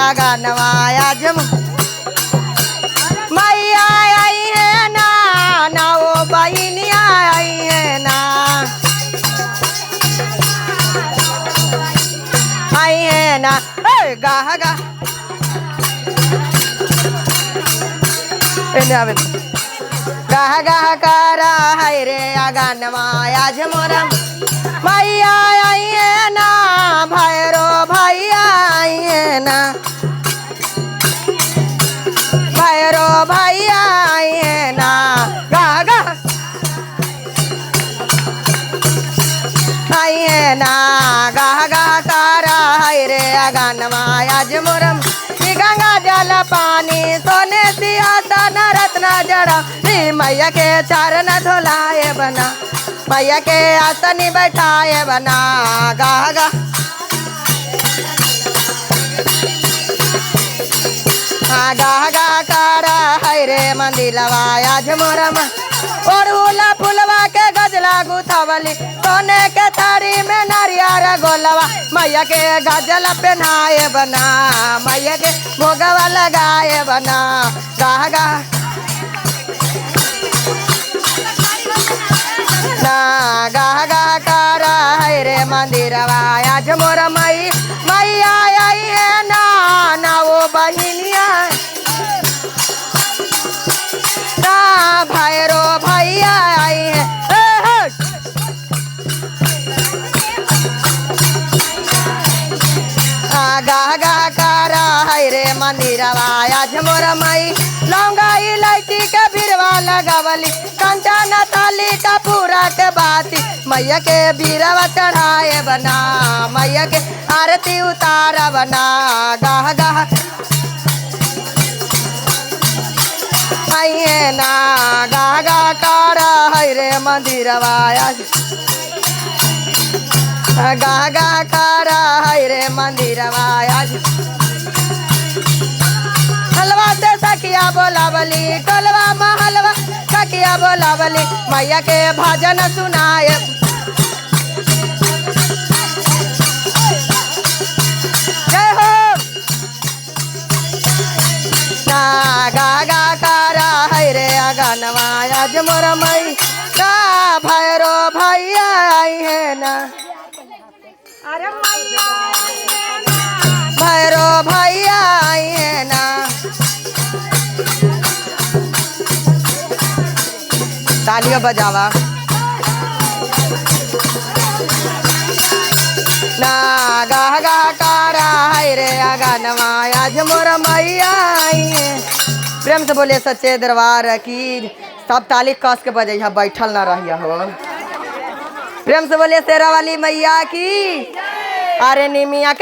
अगनवा आज मैया आई है ना ना वो बहिनिया आई है ना आई है ना गाह गाह गाह गाह करा है रे अगनवा आज मोरा मैया आई है ना भैरो भैया आई है ना भैरो भैया आई है ना गाह गाह आई है ना गाह गाह करा है रे अगनवा आज मोरम गंगा जल पानी सोने सिंहासन रत्न जड़ा मैया के चरण धोलाए बना मैया के आसन बैठाए बना गाह गाह गाह गाह करा है रे मंदिरवा आज मोरम ओढ़ूला फुलवा के गजला गुथावली सोने के थारी में नारियर गोलवा मैया के गजला पहनाए बना मैया के भोगवा लगाए बना गाह गाह ना गाह गाह करा है रे मंदिरवा आज मोर मैया आई है ना ना वो बहिनिया ना भैरो भैया आई है गाह गाह करा है रे मंदिरवा आज मोर लौंगा इलायची के बिरवा लगावली कंचन थाली का पूरा के बाती मैया के बिरवा चढ़ाए बना मैया के आरती उतारा बना गाह गाह आई है ना गाह गाह करा है रे मंदिरवा आज गाह गाह करा है रे मंदिरवा आज हलवा से सखिया बोलावली टोलवा महलवा सखिया बोलावली मैया के भजन सुनाए जय हो ना गाह गाह करा है रे अगनवा आज मोर मैया भैरो भैया आई है ना अरे मैया भैरो भैया आई है ना तालियां बजावा ना गाह गाह करा है रे अगनवा आज मोर मैया आई है। प्रेम से बोले सच्चे दरबार की सब ताली कस के बजैया बैठल ना रहिया हो। प्रेम से बोले शेरा वाली मैया की अरे निमिया